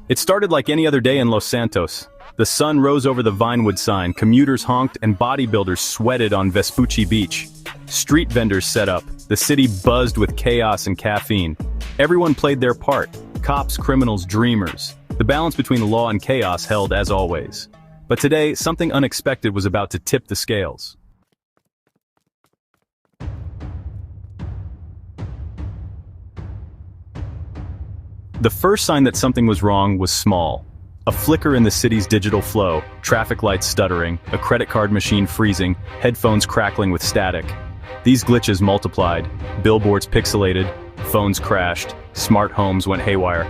It started like any other day in Los Santos. The sun rose over the Vinewood sign, commuters honked, and bodybuilders sweated on Vespucci Beach. Street vendors set up. The city buzzed with chaos and caffeine. Everyone played their part. Cops, criminals, dreamers. The balance between the law and chaos held as always. But today, something unexpected was about to tip the scales. The first sign that something was wrong was small. A flicker in the city's digital flow, traffic lights stuttering, a credit card machine freezing, headphones crackling with static. These glitches multiplied, billboards pixelated, phones crashed, smart homes went haywire.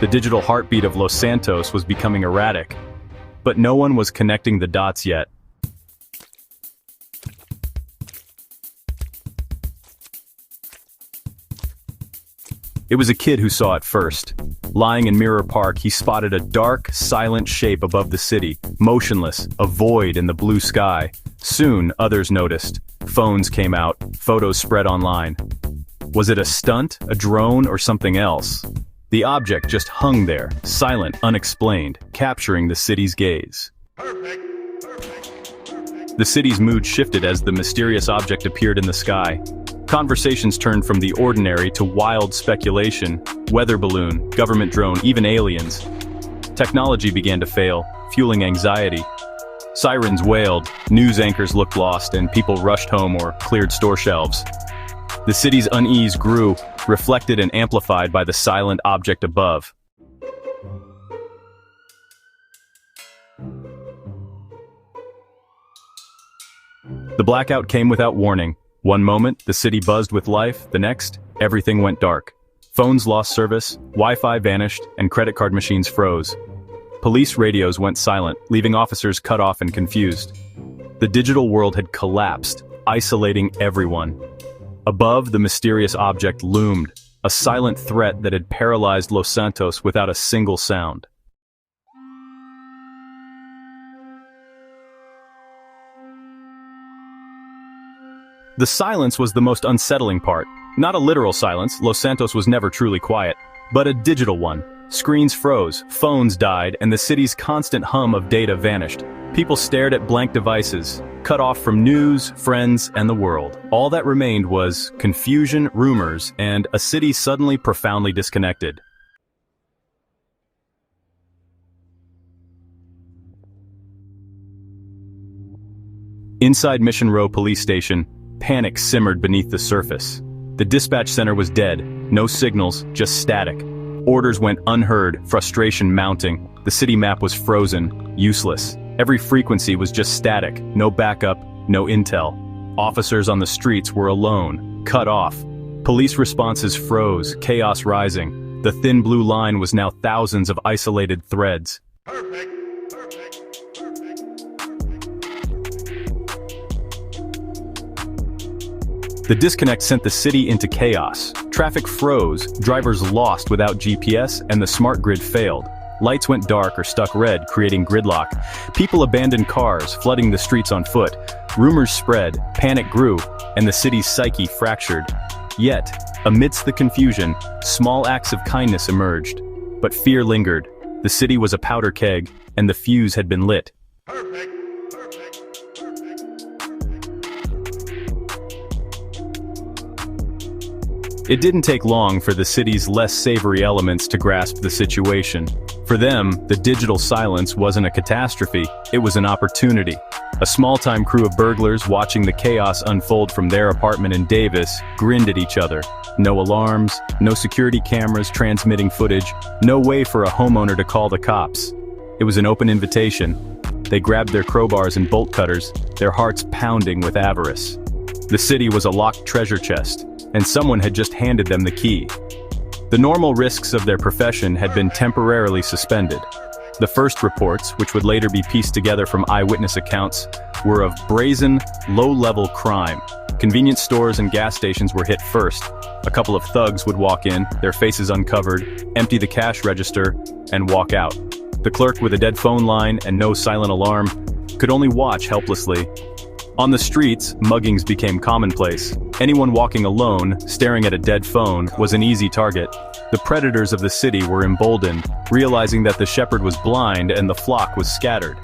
The digital heartbeat of Los Santos was becoming erratic, but no one was connecting the dots yet. It was a kid who saw it first. Lying in Mirror Park, he spotted a dark, silent shape above the city, motionless, a void in the blue sky. Soon, others noticed. Phones came out, photos spread online. Was it a stunt, a drone, or something else? The object just hung there, silent, unexplained, capturing the city's gaze. The city's mood shifted as the mysterious object appeared in the sky. Conversations turned from the ordinary to wild speculation, weather balloon, government drone, even aliens. Technology began to fail, fueling anxiety. Sirens wailed, news anchors looked lost, and people rushed home or cleared store shelves. The city's unease grew, reflected and amplified by the silent object above. The blackout came without warning. One moment, the city buzzed with life, the next, everything went dark. Phones lost service, Wi-Fi vanished, and credit card machines froze. Police radios went silent, leaving officers cut off and confused. The digital world had collapsed, isolating everyone. Above, the mysterious object loomed, a silent threat that had paralyzed Los Santos without a single sound. The silence was the most unsettling part. Not a literal silence, Los Santos was never truly quiet, but a digital one. Screens froze, phones died, and the city's constant hum of data vanished. People stared at blank devices, cut off from news, friends, and the world. All that remained was confusion, rumors, and a city suddenly profoundly disconnected. Inside Mission Row Police Station, panic simmered beneath the surface. The dispatch center was dead, no signals, just static. Orders went unheard, frustration mounting. The city map was frozen, useless. Every frequency was just static, no backup, no intel. Officers on the streets were alone, cut off. Police responses froze, chaos rising. The thin blue line was now thousands of isolated threads. Perfect. The disconnect sent the city into chaos. Traffic froze, drivers lost without GPS, and the smart grid failed. Lights went dark or stuck red, creating gridlock. People abandoned cars, flooding the streets on foot. Rumors spread, panic grew, and the city's psyche fractured. Yet, amidst the confusion, small acts of kindness emerged. But fear lingered. The city was a powder keg, and the fuse had been lit. Perfect. It didn't take long for the city's less savory elements to grasp the situation. For them, the digital silence wasn't a catastrophe, it was an opportunity. A small-time crew of burglars watching the chaos unfold from their apartment in Davis grinned at each other. No alarms, no security cameras transmitting footage, no way for a homeowner to call the cops. It was an open invitation. They grabbed their crowbars and bolt cutters, their hearts pounding with avarice. The city was a locked treasure chest, and someone had just handed them the key. The normal risks of their profession had been temporarily suspended. The first reports, which would later be pieced together from eyewitness accounts, were of brazen, low-level crime. Convenience stores and gas stations were hit first. A couple of thugs would walk in, their faces uncovered, empty the cash register, and walk out. The clerk with a dead phone line and no silent alarm could only watch helplessly. On the streets, muggings became commonplace. Anyone walking alone, staring at a dead phone, was an easy target. The predators of the city were emboldened, realizing that the shepherd was blind and the flock was scattered.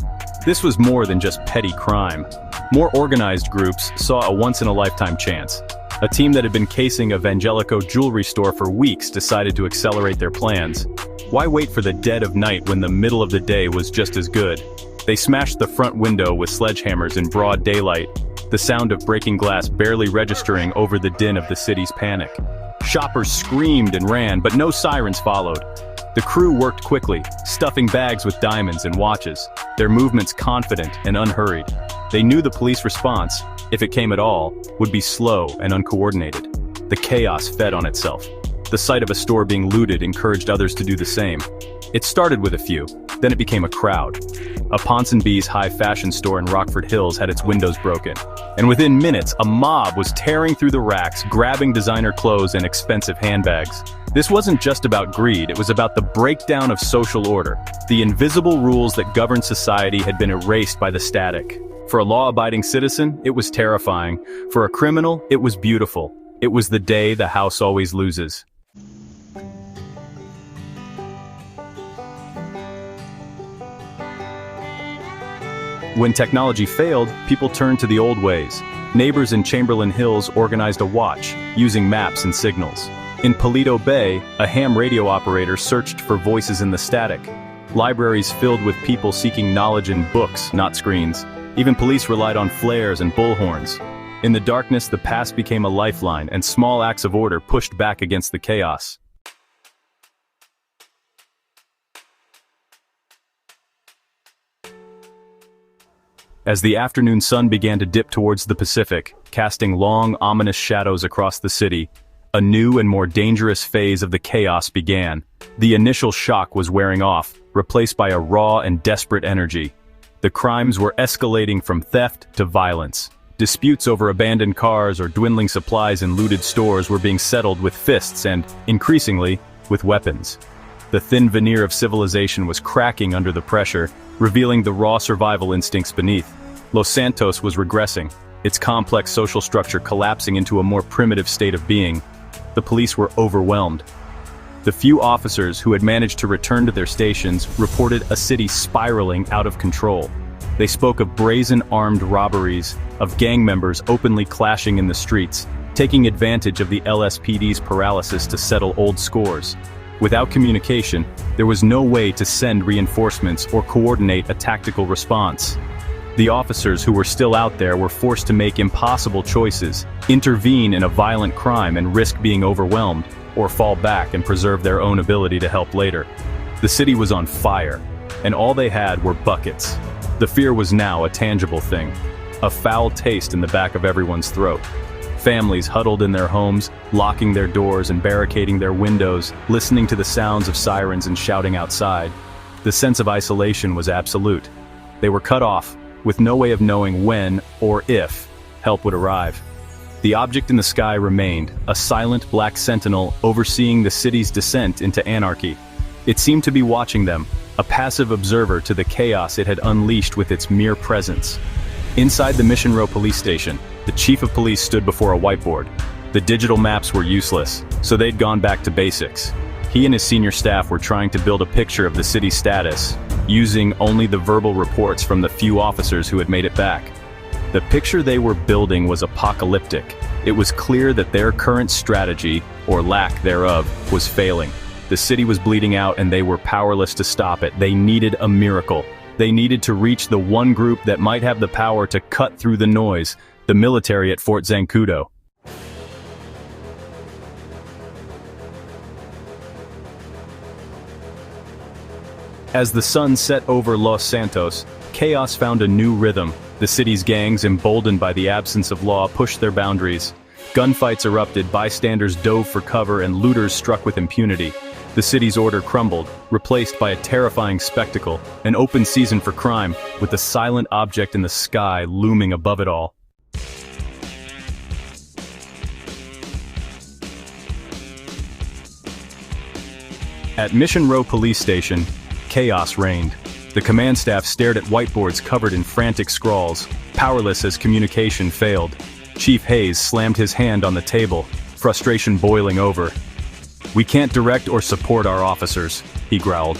This was more than just petty crime. More organized groups saw a once-in-a-lifetime chance. A team that had been casing a Vangelico jewelry store for weeks decided to accelerate their plans. Why wait for the dead of night when the middle of the day was just as good? They smashed the front window with sledgehammers in broad daylight, the sound of breaking glass barely registering over the din of the city's panic. Shoppers screamed and ran, but no sirens followed. The crew worked quickly, stuffing bags with diamonds and watches, their movements confident and unhurried. They knew the police response, if it came at all, would be slow and uncoordinated. The chaos fed on itself. The sight of a store being looted encouraged others to do the same. It started with a few, then it became a crowd. A Ponsonby's high fashion store in Rockford Hills had its windows broken, and within minutes a mob was tearing through the racks, grabbing designer clothes and expensive handbags. This wasn't just about greed, it was about the breakdown of social order. The invisible rules that governed society had been erased by the static. For a law-abiding citizen, it was terrifying. For a criminal, it was beautiful. It was the day the house always loses. When technology failed, people turned to the old ways. Neighbors in Chamberlain Hills organized a watch, using maps and signals. In Paleto Bay, a ham radio operator searched for voices in the static. Libraries filled with people seeking knowledge in books, not screens. Even police relied on flares and bullhorns. In the darkness, the past became a lifeline, and small acts of order pushed back against the chaos. As the afternoon sun began to dip towards the Pacific, casting long, ominous shadows across the city, a new and more dangerous phase of the chaos began. The initial shock was wearing off, replaced by a raw and desperate energy. The crimes were escalating from theft to violence. Disputes over abandoned cars or dwindling supplies in looted stores were being settled with fists and, increasingly, with weapons. The thin veneer of civilization was cracking under the pressure, revealing the raw survival instincts beneath. Los Santos was regressing, its complex social structure collapsing into a more primitive state of being. The police were overwhelmed. The few officers who had managed to return to their stations reported a city spiraling out of control. They spoke of brazen armed robberies, of gang members openly clashing in the streets, taking advantage of the LSPD's paralysis to settle old scores. Without communication, there was no way to send reinforcements or coordinate a tactical response. The officers who were still out there were forced to make impossible choices, intervene in a violent crime and risk being overwhelmed, or fall back and preserve their own ability to help later. The city was on fire, and all they had were buckets. The fear was now a tangible thing, a foul taste in the back of everyone's throat. Families huddled in their homes, locking their doors and barricading their windows, listening to the sounds of sirens and shouting outside. The sense of isolation was absolute. They were cut off, with no way of knowing when, or if, help would arrive. The object in the sky remained, a silent black sentinel overseeing the city's descent into anarchy. It seemed to be watching them, a passive observer to the chaos it had unleashed with its mere presence. Inside the Mission Row police station, the chief of police stood before a whiteboard. The digital maps were useless, so they'd gone back to basics. He and his senior staff were trying to build a picture of the city's status, using only the verbal reports from the few officers who had made it back. The picture they were building was apocalyptic. It was clear that their current strategy, or lack thereof, was failing. The city was bleeding out and they were powerless to stop it. They needed a miracle. They needed to reach the one group that might have the power to cut through the noise, the military at Fort Zancudo. As the sun set over Los Santos, chaos found a new rhythm. The city's gangs, emboldened by the absence of law, pushed their boundaries. Gunfights erupted, bystanders dove for cover, and looters struck with impunity. The city's order crumbled, replaced by a terrifying spectacle, an open season for crime, with the silent object in the sky looming above it all. At Mission Row Police Station, chaos reigned. The command staff stared at whiteboards covered in frantic scrawls. powerless as communication failed. Chief Hayes slammed his hand on the table, frustration boiling over. "We can't direct or support our officers," he growled.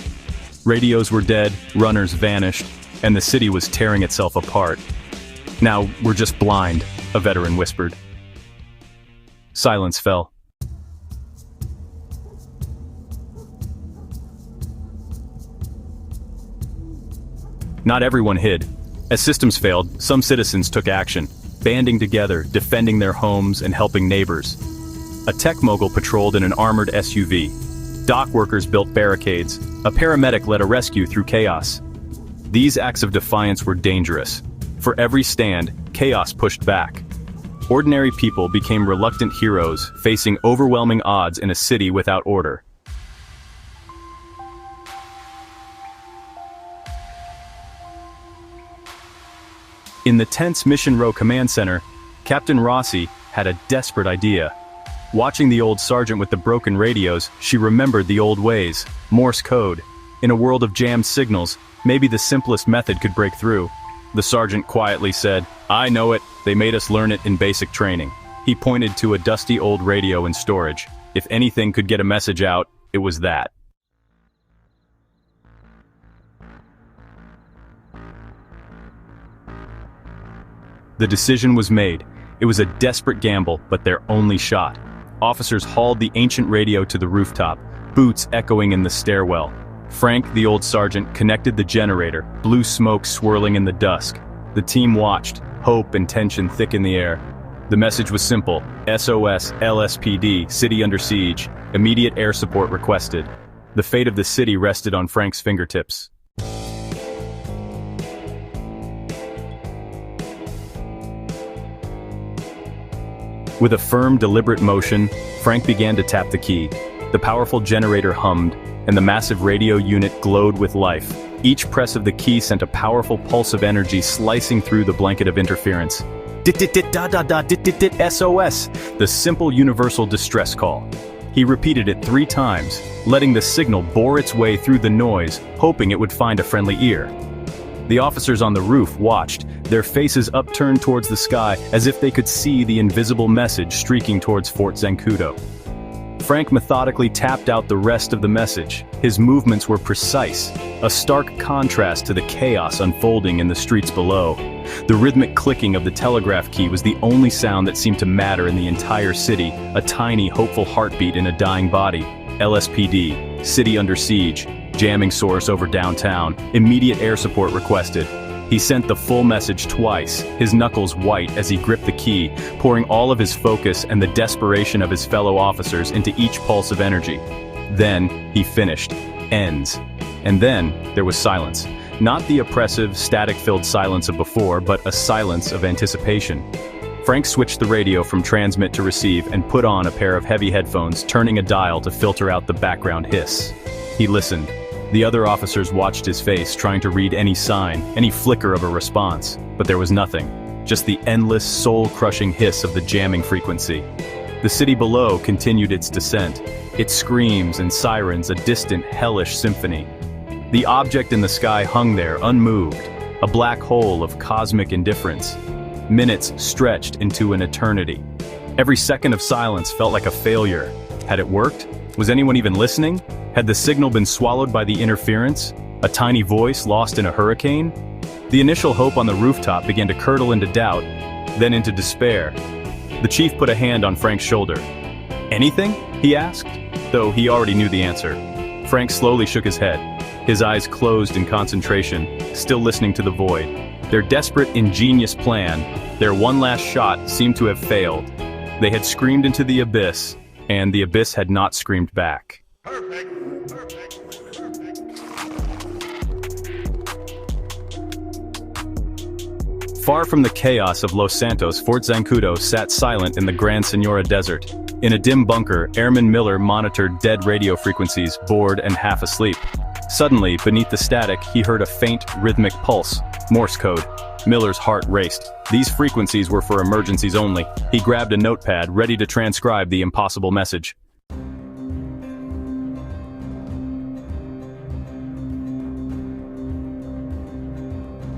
Radios were dead, runners vanished, and the city was tearing itself apart. "Now, we're just blind," a veteran whispered. Silence fell. Not everyone hid. As systems failed, some citizens took action, banding together, defending their homes and helping neighbors. A tech mogul patrolled in an armored SUV. Dock workers built barricades. A paramedic led a rescue through chaos. These acts of defiance were dangerous. For every stand, chaos pushed back. Ordinary people became reluctant heroes, facing overwhelming odds in a city without order. In the tense Mission Row Command Center, Captain Rossi had a desperate idea. Watching the old sergeant with the broken radios, she remembered the old ways, Morse code. In a world of jammed signals, maybe the simplest method could break through. The sergeant quietly said, "I know it, they made us learn it in basic training." He pointed to a dusty old radio in storage. If anything could get a message out, it was that. The decision was made. It was a desperate gamble, but their only shot. Officers hauled the ancient radio to the rooftop, boots echoing in the stairwell. Frank, the old sergeant, connected the generator, blue smoke swirling in the dusk. The team watched, hope and tension thick in the air. The message was simple: SOS, LSPD, city under siege, immediate air support requested. The fate of the city rested on Frank's fingertips. With a firm, deliberate motion, Frank began to tap the key. The powerful generator hummed, and the massive radio unit glowed with life. Each press of the key sent a powerful pulse of energy slicing through the blanket of interference. Dit-dit-dit-da-da-da-dit-dit-dit SOS, the simple universal distress call. He repeated it 3 times, letting the signal bore its way through the noise, hoping it would find a friendly ear. The officers on the roof watched, their faces upturned towards the sky as if they could see the invisible message streaking towards Fort Zancudo. Frank methodically tapped out the rest of the message. His movements were precise, a stark contrast to the chaos unfolding in the streets below. The rhythmic clicking of the telegraph key was the only sound that seemed to matter in the entire city, a tiny, hopeful heartbeat in a dying body. LSPD, city under siege, jamming source over downtown, immediate air support requested. He sent the full message twice, his knuckles white as he gripped the key, pouring all of his focus and the desperation of his fellow officers into each pulse of energy. Then, he finished. Ends. And then, there was silence. Not the oppressive, static-filled silence of before, but a silence of anticipation. Frank switched the radio from transmit to receive and put on a pair of heavy headphones, turning a dial to filter out the background hiss. He listened. The other officers watched his face, trying to read any sign, any flicker of a response, but there was nothing. Just the endless, soul-crushing hiss of the jamming frequency. The city below continued its descent, its screams and sirens a distant, hellish symphony. The object in the sky hung there, unmoved, a black hole of cosmic indifference. Minutes stretched into an eternity. Every second of silence felt like a failure. Had it worked? Was anyone even listening? Had the signal been swallowed by the interference? A tiny voice lost in a hurricane? The initial hope on the rooftop began to curdle into doubt, then into despair. The chief put a hand on Frank's shoulder. "Anything?" he asked, though he already knew the answer. Frank slowly shook his head, his eyes closed in concentration, still listening to the void. Their desperate, ingenious plan, their one last shot, seemed to have failed. They had screamed into the abyss, and the abyss had not screamed back. Perfect. Far from the chaos of Los Santos, Fort Zancudo sat silent in the Gran Senora Desert. In a dim bunker, Airman Miller monitored dead radio frequencies, bored and half asleep. Suddenly, beneath the static, he heard a faint, rhythmic pulse. Morse code. Miller's heart raced. These frequencies were for emergencies only. He grabbed a notepad, ready to transcribe the impossible message.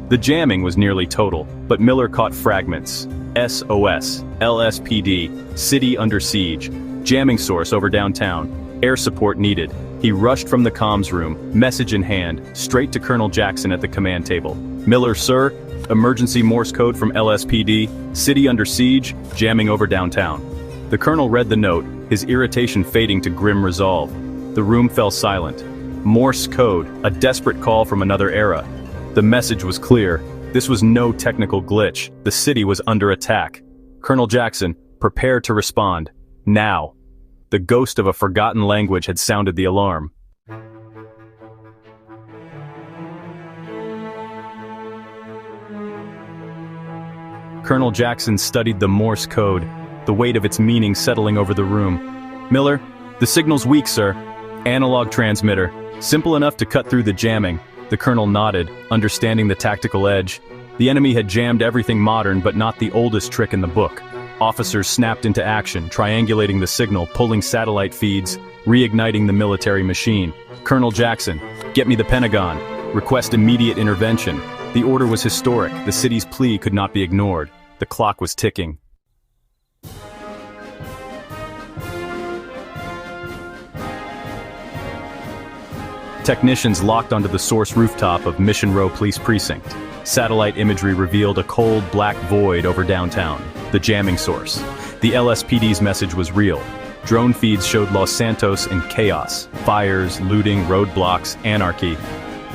The jamming was nearly total, but Miller caught fragments. SOS, LSPD, city under siege, jamming source over downtown, air support needed. He rushed from the comms room, message in hand, straight to Colonel Jackson at the command table. Miller, sir, emergency Morse code from LSPD, city under siege, jamming over downtown. The colonel read the note, his irritation fading to grim resolve. The room fell silent. Morse code, a desperate call from another era. The message was clear. This was no technical glitch. The city was under attack. Colonel Jackson, prepare to respond. Now. The ghost of a forgotten language had sounded the alarm. Colonel Jackson studied the Morse code, the weight of its meaning settling over the room. Miller, the signal's weak, sir. Analog transmitter, simple enough to cut through the jamming. The colonel nodded, understanding the tactical edge. The enemy had jammed everything modern but not the oldest trick in the book. Officers snapped into action, triangulating the signal, pulling satellite feeds, reigniting the military machine. Colonel Jackson, get me the Pentagon. Request immediate intervention. The order was historic. The city's plea could not be ignored. The clock was ticking. Technicians locked onto the source rooftop of Mission Row Police Precinct. Satellite imagery revealed a cold, black void over downtown, the jamming source. The LSPD's message was real. Drone feeds showed Los Santos in chaos. Fires, looting, roadblocks, anarchy.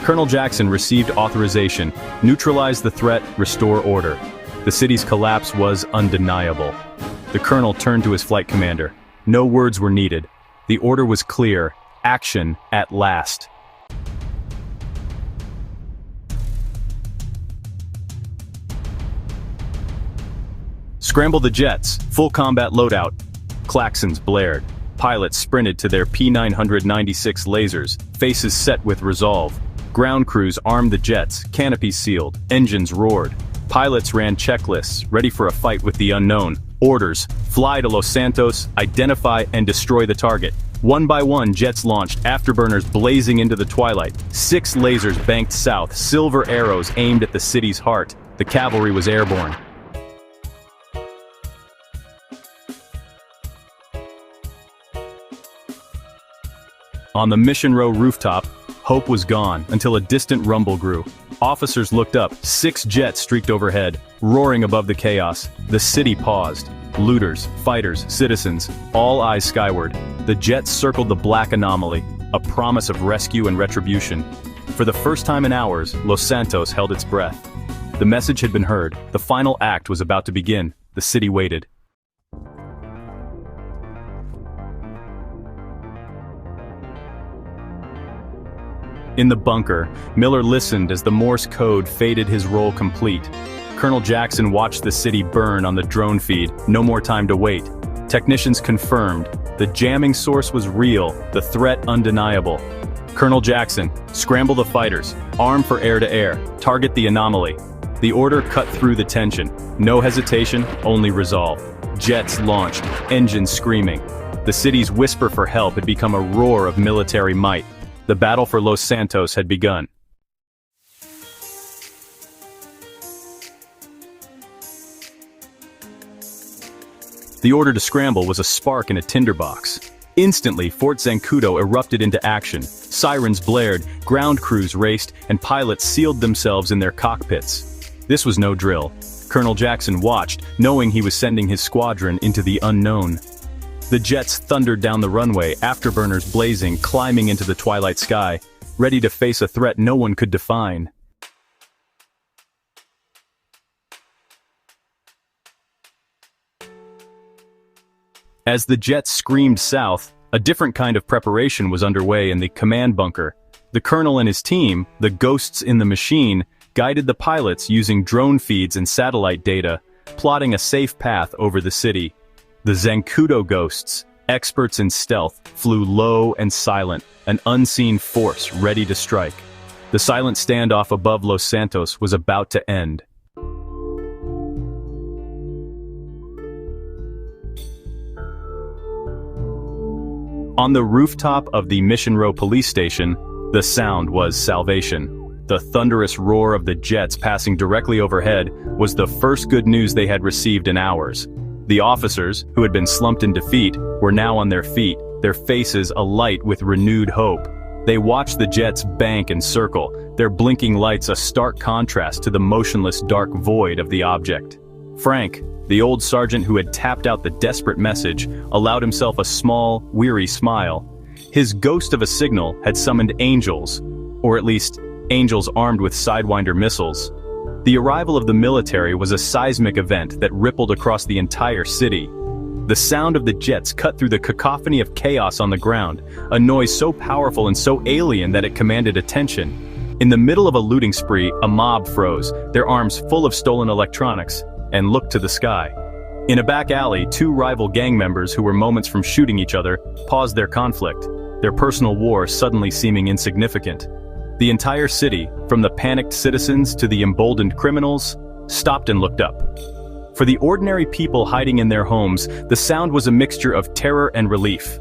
Colonel Jackson received authorization, neutralize the threat, restore order. The city's collapse was undeniable. The colonel turned to his flight commander. No words were needed. The order was clear. Action at last. Scramble the jets, full combat loadout. Klaxons blared. Pilots sprinted to their P996 lasers, faces set with resolve. Ground crews armed the jets, canopies sealed, engines roared. Pilots ran checklists, ready for a fight with the unknown. Orders, fly to Los Santos, identify and destroy the target. One by one, jets launched, afterburners blazing into the twilight. 6 lasers banked south, silver arrows aimed at the city's heart. The cavalry was airborne. On the Mission Row rooftop, hope was gone until a distant rumble grew. Officers looked up, 6 jets streaked overhead, roaring above the chaos. The city paused. Looters, fighters, citizens, all eyes skyward. The jets circled the black anomaly, a promise of rescue and retribution. For the first time in hours, Los Santos held its breath. The message had been heard. The final act was about to begin. The city waited. In the bunker, Miller listened as the Morse code faded, his role complete. Colonel Jackson watched the city burn on the drone feed. No more time to wait. Technicians confirmed. The jamming source was real, the threat undeniable. Colonel Jackson, scramble the fighters, arm for air-to-air, target the anomaly. The order cut through the tension. No hesitation, only resolve. Jets launched, engines screaming. The city's whisper for help had become a roar of military might. The battle for Los Santos had begun. The order to scramble was a spark in a tinderbox. Instantly, Fort Zancudo erupted into action. Sirens blared, ground crews raced, and pilots sealed themselves in their cockpits. This was no drill. Colonel Jackson watched, knowing he was sending his squadron into the unknown. The jets thundered down the runway, afterburners blazing, climbing into the twilight sky, ready to face a threat no one could define. As the jets screamed south, a different kind of preparation was underway in the command bunker. The colonel and his team, the ghosts in the machine, guided the pilots using drone feeds and satellite data, plotting a safe path over the city. The Zancudo ghosts, experts in stealth, flew low and silent, an unseen force ready to strike. The silent standoff above Los Santos was about to end. On the rooftop of the Mission Row police station, the sound was salvation. The thunderous roar of the jets passing directly overhead was the first good news they had received in hours. The officers, who had been slumped in defeat, were now on their feet, their faces alight with renewed hope. They watched the jets bank and circle, their blinking lights a stark contrast to the motionless dark void of the object. Frank, the old sergeant who had tapped out the desperate message, allowed himself a small, weary smile. His ghost of a signal had summoned angels, or at least, angels armed with Sidewinder missiles. The arrival of the military was a seismic event that rippled across the entire city. The sound of the jets cut through the cacophony of chaos on the ground, a noise so powerful and so alien that it commanded attention. In the middle of a looting spree, a mob froze, their arms full of stolen electronics, and looked to the sky. In a back alley, two rival gang members who were moments from shooting each other paused their conflict, their personal war suddenly seeming insignificant. The entire city, from the panicked citizens to the emboldened criminals, stopped and looked up. For the ordinary people hiding in their homes, the sound was a mixture of terror and relief.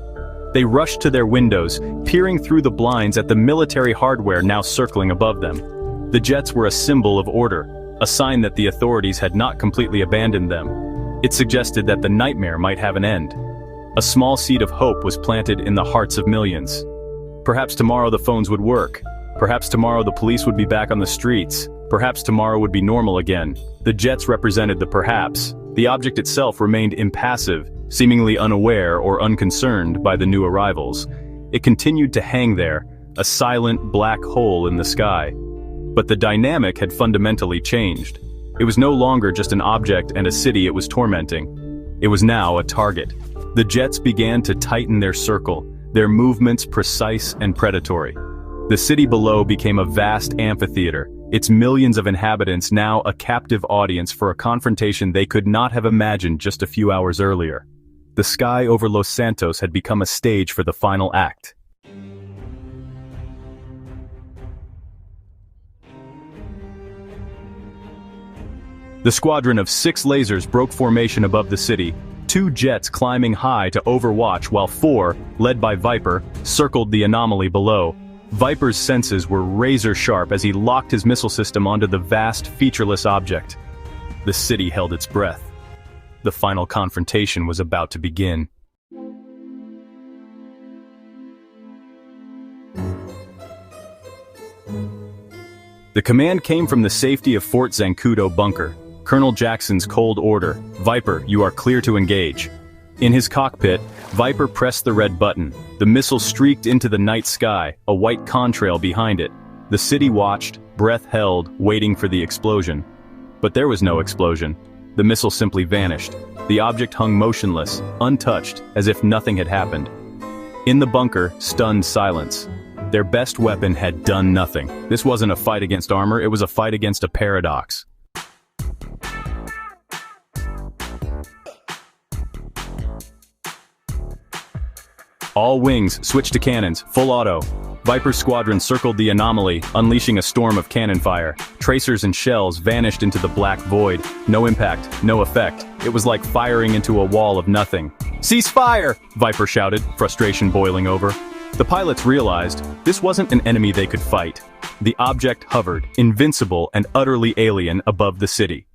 They rushed to their windows, peering through the blinds at the military hardware now circling above them. The jets were a symbol of order, a sign that the authorities had not completely abandoned them. It suggested that the nightmare might have an end. A small seed of hope was planted in the hearts of millions. Perhaps tomorrow the phones would work. Perhaps tomorrow the police would be back on the streets. Perhaps tomorrow would be normal again. The jets represented the perhaps. The object itself remained impassive, seemingly unaware or unconcerned by the new arrivals. It continued to hang there, a silent black hole in the sky. But the dynamic had fundamentally changed. It was no longer just an object and a city it was tormenting. It was now a target. The jets began to tighten their circle, their movements precise and predatory. The city below became a vast amphitheater, its millions of inhabitants now a captive audience for a confrontation they could not have imagined just a few hours earlier. The sky over Los Santos had become a stage for the final act. The squadron of 6 lasers broke formation above the city, 2 jets climbing high to overwatch while 4, led by Viper, circled the anomaly below. Viper's senses were razor-sharp as he locked his missile system onto the vast, featureless object. The city held its breath. The final confrontation was about to begin. The command came from the safety of Fort Zancudo bunker. Colonel Jackson's cold order: "Viper, you are clear to engage." In his cockpit, Viper pressed the red button. The missile streaked into the night sky, a white contrail behind it. The city watched, breath held, waiting for the explosion. But there was no explosion. The missile simply vanished. The object hung motionless, untouched, as if nothing had happened. In the bunker, stunned silence. Their best weapon had done nothing. This wasn't a fight against armor, it was a fight against a paradox. All wings, switch to cannons, full auto. Viper's squadron circled the anomaly, unleashing a storm of cannon fire. Tracers and shells vanished into the black void. No impact, no effect. It was like firing into a wall of nothing. "Cease fire!" Viper shouted, frustration boiling over. The pilots realized this wasn't an enemy they could fight. The object hovered, invincible and utterly alien above the city.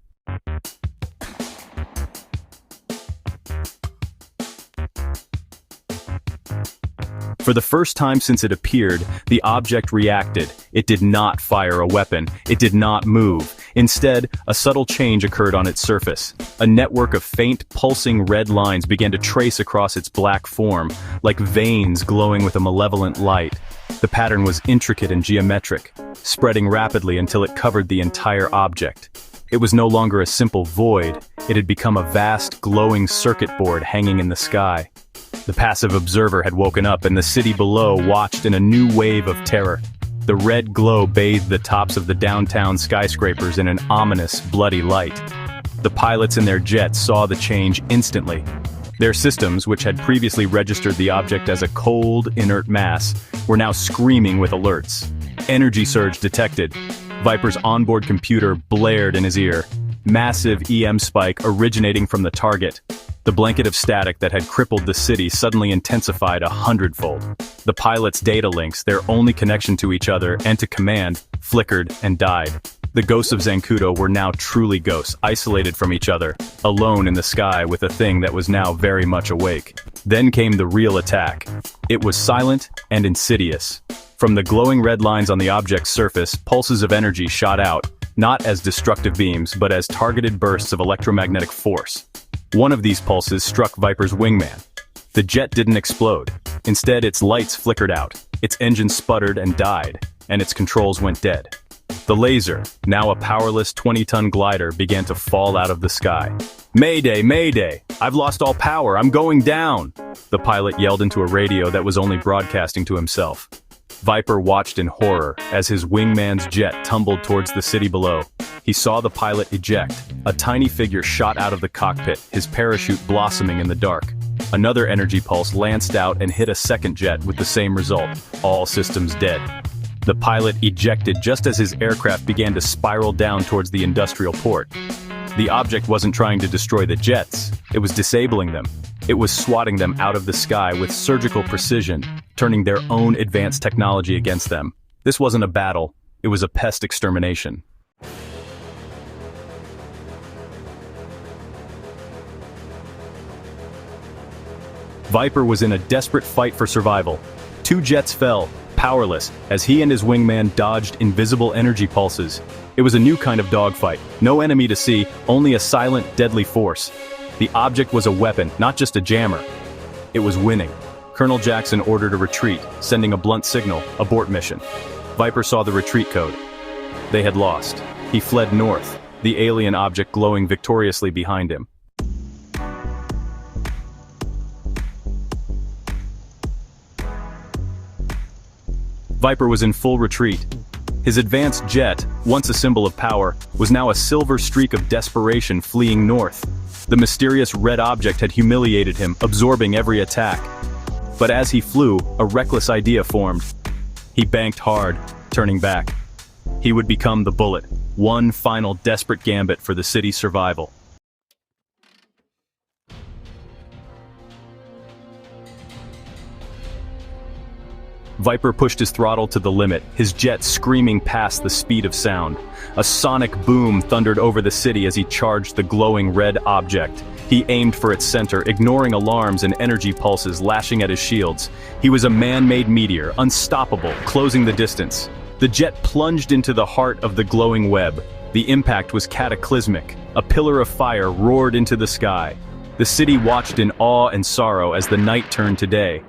For the first time since it appeared, the object reacted. It did not fire a weapon. It did not move. Instead, a subtle change occurred on its surface. A network of faint, pulsing red lines began to trace across its black form, like veins glowing with a malevolent light. The pattern was intricate and geometric, spreading rapidly until it covered the entire object. It was no longer a simple void. It had become a vast, glowing circuit board hanging in the sky. The passive observer had woken up, and the city below watched in a new wave of terror. The red glow bathed the tops of the downtown skyscrapers in an ominous, bloody light. The pilots in their jets saw the change instantly. Their systems, which had previously registered the object as a cold, inert mass, were now screaming with alerts. Energy surge detected. Viper's onboard computer blared in his ear. Massive EM spike originating from the target. The blanket of static that had crippled the city suddenly intensified 100-fold. The pilots' data links, their only connection to each other and to command, flickered and died. The ghosts of Zancudo were now truly ghosts, isolated from each other, alone in the sky with a thing that was now very much awake. Then came the real attack. It was silent and insidious. From the glowing red lines on the object's surface, pulses of energy shot out, not as destructive beams but as targeted bursts of electromagnetic force. One of these pulses struck Viper's wingman. The jet didn't explode. Instead, its lights flickered out, its engine sputtered and died, and its controls went dead. The laser, now a powerless 20-ton glider, began to fall out of the sky. "Mayday, mayday! I've lost all power, I'm going down!" The pilot yelled into a radio that was only broadcasting to himself. Viper watched in horror as his wingman's jet tumbled towards the city below. He saw the pilot eject. A tiny figure shot out of the cockpit, his parachute blossoming in the dark. Another energy pulse lanced out and hit a second jet with the same result, all systems dead. The pilot ejected just as his aircraft began to spiral down towards the industrial port. The object wasn't trying to destroy the jets, it was disabling them. It was swatting them out of the sky with surgical precision, turning their own advanced technology against them. This wasn't a battle, it was a pest extermination. Viper was in a desperate fight for survival. 2 jets fell, powerless, as he and his wingman dodged invisible energy pulses. It was a new kind of dogfight, no enemy to see, only a silent, deadly force. The object was a weapon, not just a jammer. It was winning. Colonel Jackson ordered a retreat, sending a blunt signal, abort mission. Viper saw the retreat code. They had lost. He fled north, the alien object glowing victoriously behind him. Viper was in full retreat. His advanced jet, once a symbol of power, was now a silver streak of desperation fleeing north. The mysterious red object had humiliated him, absorbing every attack. But as he flew, a reckless idea formed. He banked hard, turning back. He would become the bullet, one final desperate gambit for the city's survival. Viper pushed his throttle to the limit, his jet screaming past the speed of sound. A sonic boom thundered over the city as he charged the glowing red object. He aimed for its center, ignoring alarms and energy pulses lashing at his shields. He was a man-made meteor, unstoppable, closing the distance. The jet plunged into the heart of the glowing web. The impact was cataclysmic. A pillar of fire roared into the sky. The city watched in awe and sorrow as the night turned to day.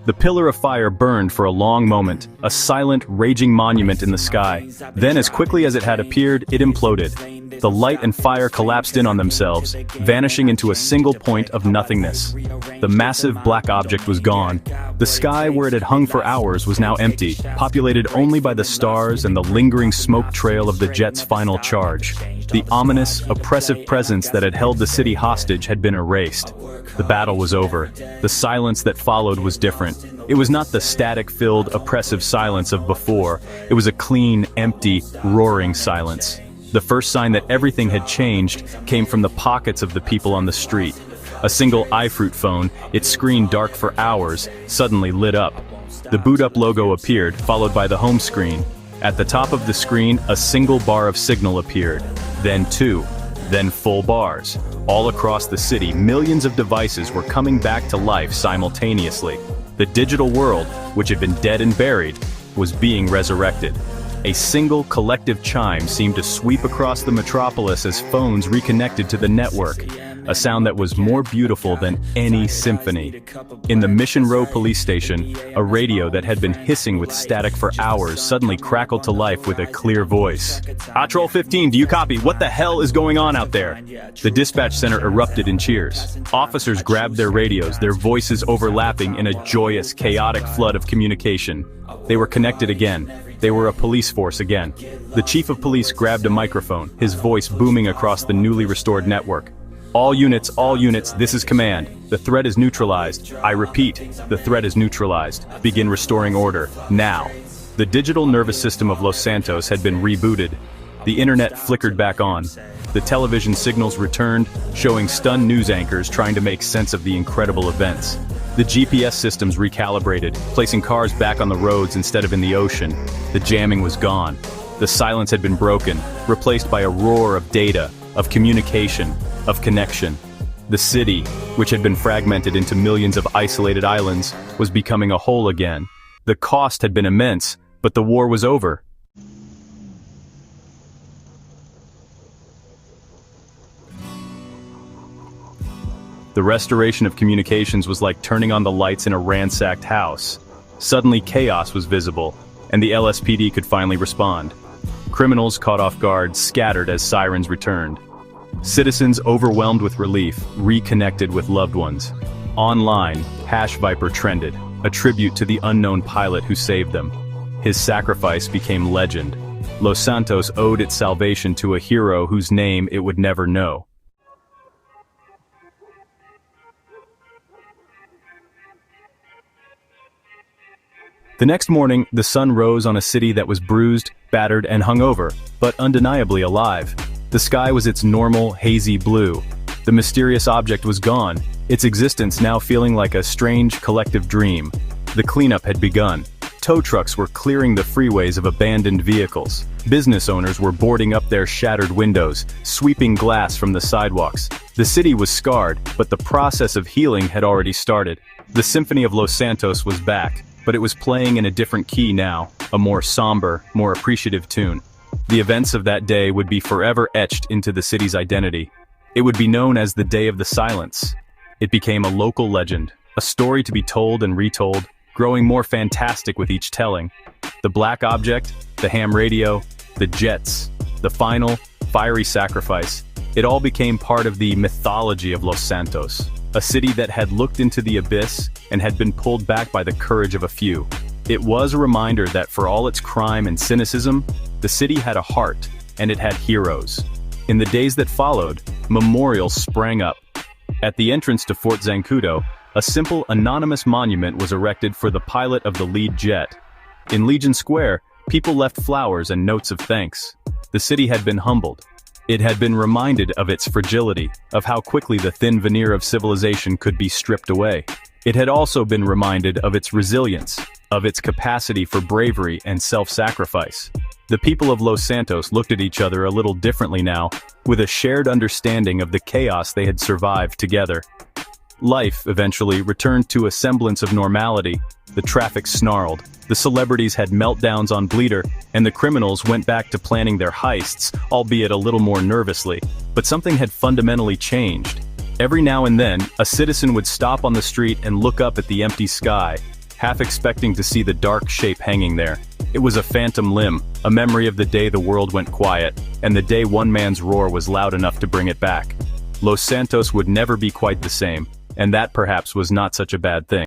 The pillar of fire burned for a long moment, a silent, raging monument in the sky. Then, as quickly as it had appeared, it imploded. The light and fire collapsed in on themselves, vanishing into a single point of nothingness. The massive black object was gone. The sky where it had hung for hours was now empty, populated only by the stars and the lingering smoke trail of the jet's final charge. The ominous, oppressive presence that had held the city hostage had been erased. The battle was over. The silence that followed was different. It was not the static-filled, oppressive silence of before. It was a clean, empty, roaring silence. The first sign that everything had changed came from the pockets of the people on the street. A single iFruit phone, its screen dark for hours, suddenly lit up. The boot up logo appeared, followed by the home screen. At the top of the screen, a single bar of signal appeared. Then 2. Then full bars. All across the city, millions of devices were coming back to life simultaneously. The digital world, which had been dead and buried, was being resurrected. A single collective chime seemed to sweep across the metropolis as phones reconnected to the network, a sound that was more beautiful than any symphony. In the Mission Row police station, a radio that had been hissing with static for hours suddenly crackled to life with a clear voice. Patrol 15, do you copy? What the hell is going on out there? The dispatch center erupted in cheers. Officers grabbed their radios, their voices overlapping in a joyous, chaotic flood of communication. They were connected again. They were a police force again. The chief of police grabbed a microphone, his voice booming across the newly restored network. All units, this is command. The threat is neutralized. I repeat, the threat is neutralized. Begin restoring order, now. The digital nervous system of Los Santos had been rebooted. The internet flickered back on. The television signals returned, showing stunned news anchors trying to make sense of the incredible events. The GPS systems recalibrated, placing cars back on the roads instead of in the ocean. The jamming was gone. The silence had been broken, replaced by a roar of data, of communication, of connection. The city, which had been fragmented into millions of isolated islands, was becoming a whole again. The cost had been immense, but the war was over. The restoration of communications was like turning on the lights in a ransacked house. Suddenly chaos was visible, and the LSPD could finally respond. Criminals caught off guard scattered as sirens returned. Citizens overwhelmed with relief reconnected with loved ones. Online, #Viper trended, a tribute to the unknown pilot who saved them. His sacrifice became legend. Los Santos owed its salvation to a hero whose name it would never know. The next morning, the sun rose on a city that was bruised, battered, and hungover, but undeniably alive. The sky was its normal, hazy blue. The mysterious object was gone, its existence now feeling like a strange, collective dream. The cleanup had begun. Tow trucks were clearing the freeways of abandoned vehicles. Business owners were boarding up their shattered windows, sweeping glass from the sidewalks. The city was scarred, but the process of healing had already started. The Symphony of Los Santos was back, but it was playing in a different key now, a more somber, more appreciative tune. The events of that day would be forever etched into the city's identity. It would be known as the Day of the Silence. It became a local legend, a story to be told and retold, growing more fantastic with each telling. The black object, the ham radio, the jets, the final, fiery sacrifice, it all became part of the mythology of Los Santos, a city that had looked into the abyss and had been pulled back by the courage of a few. It was a reminder that for all its crime and cynicism, the city had a heart, and it had heroes. In the days that followed, memorials sprang up. At the entrance to Fort Zancudo, a simple, anonymous monument was erected for the pilot of the lead jet. In Legion Square, people left flowers and notes of thanks. The city had been humbled. It had been reminded of its fragility, of how quickly the thin veneer of civilization could be stripped away. It had also been reminded of its resilience, of its capacity for bravery and self-sacrifice. The people of Los Santos looked at each other a little differently now, with a shared understanding of the chaos they had survived together. Life, eventually, returned to a semblance of normality. The traffic snarled, the celebrities had meltdowns on Bleeder, and the criminals went back to planning their heists, albeit a little more nervously. But something had fundamentally changed. Every now and then, a citizen would stop on the street and look up at the empty sky, half expecting to see the dark shape hanging there. It was a phantom limb, a memory of the day the world went quiet, and the day one man's roar was loud enough to bring it back. Los Santos would never be quite the same, and that perhaps was not such a bad thing.